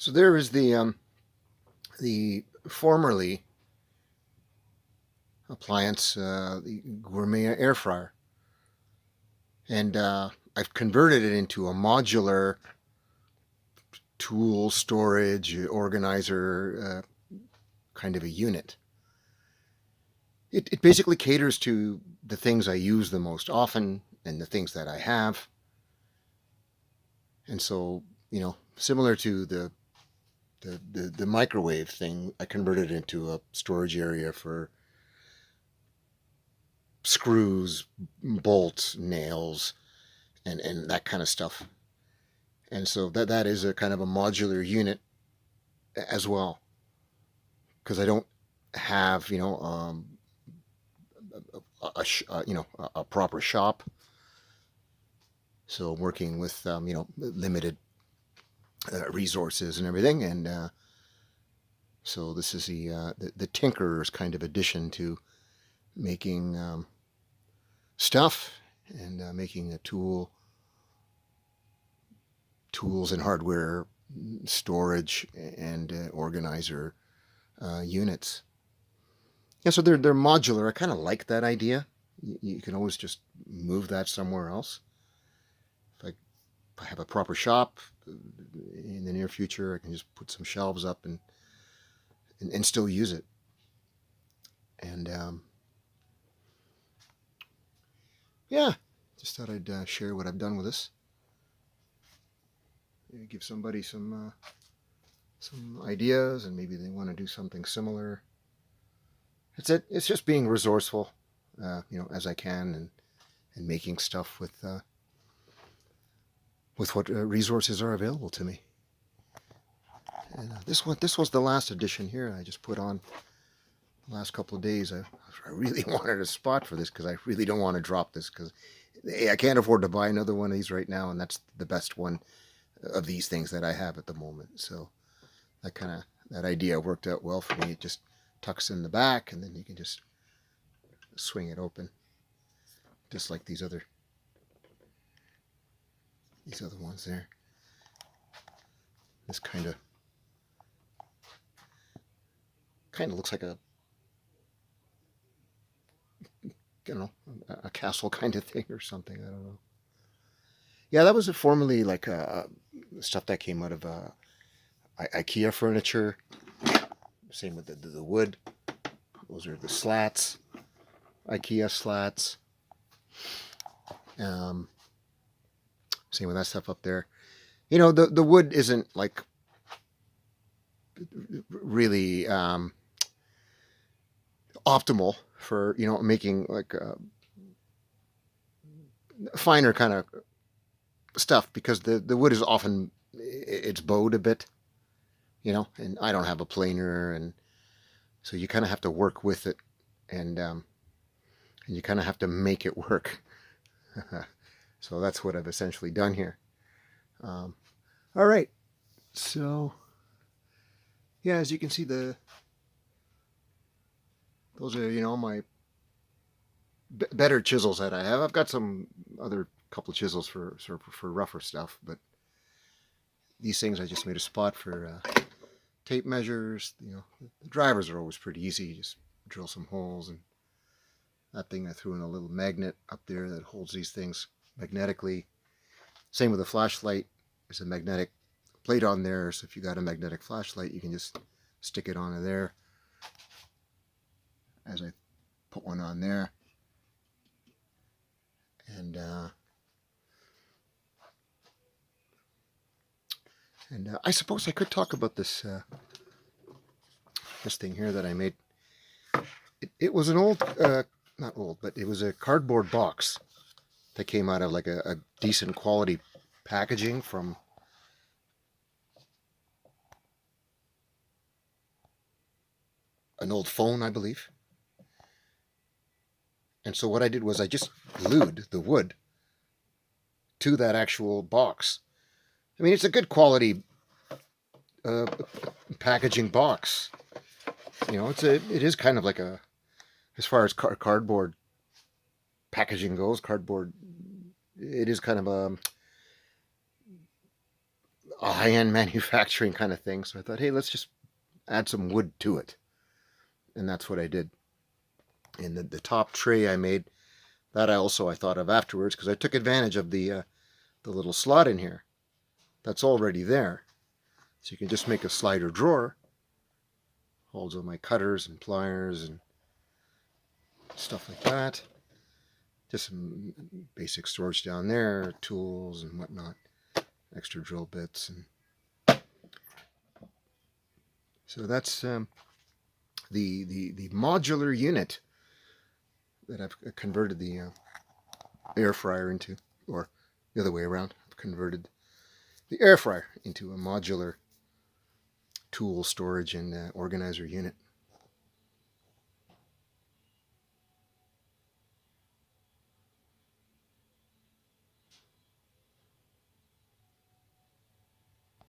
So there is the formerly appliance, the gourmet air fryer, and I've converted it into a modular tool storage organizer kind of a unit. It basically caters to the things I use the most often and the things that I have, and so similar to the microwave thing, I converted it into a storage area for screws, bolts, nails, and that kind of stuff. And so that is a kind of a modular unit as well, because I don't have a proper shop. So working with limited resources and everything, and so this is the tinkerer's kind of addition to making stuff and making a tools and hardware storage and organizer units. Yeah, so they're modular. I kind of like that idea. You can always just move that somewhere else. If I have a proper shop in the near future, I can just put some shelves up and still use it. And yeah, just thought I'd share what I've done with this. Give somebody some ideas, and maybe they want to do something similar. It's it. It's just being resourceful, as I can, and making stuff with what resources are available to me. And this was the last edition here. I just put on the last couple of days. I really wanted a spot for this because I really don't want to drop this because I can't afford to buy another one of these right now, and that's the best one of these things that I have at the moment. So that idea worked out well for me. It just tucks in the back, and then you can just swing it open, just like these other ones there. This kind of looks like a castle kind of thing or something. I don't know. Yeah, that was formerly like stuff that came out of IKEA furniture. Same with the wood. Those are the slats, IKEA slats. Same with that stuff up there. The wood isn't like really optimal for making like finer kind of stuff, because the wood is often it's bowed a bit, and I don't have a planer, and so you kind of have to work with it, and you kind of have to make it work. So that's what I've essentially done here. All right, so yeah, as you can see, those are my better chisels that I have. I've got some other couple chisels for rougher stuff, but these things I just made a spot for tape measures. The drivers are always pretty easy. You just drill some holes, and that thing I threw in a little magnet up there that holds these things magnetically. Same with the flashlight. There's a magnetic plate on there, so if you got a magnetic flashlight, you can just stick it onto there, as I put one on there. And I suppose I could talk about this thing here that I made. It was an old, not old, but it was a cardboard box that came out of like a decent quality packaging from an old phone, I believe. And so what I did was I just glued the wood to that actual box. I mean, it's a good quality packaging box. It is kind of like as far as cardboard packaging goes, cardboard, it is kind of a high-end manufacturing kind of thing. So I thought, hey, let's just add some wood to it. And that's what I did. And the top tray I made, that I thought of afterwards, because I took advantage of the little slot in here. That's already there. So you can just make a slider drawer. Holds all my cutters and pliers and stuff like that. Just some basic storage down there, tools and whatnot, extra drill bits. And so that's the modular unit that I've converted the air fryer into, or the other way around. I've converted the air fryer into a modular tool storage and organizer unit.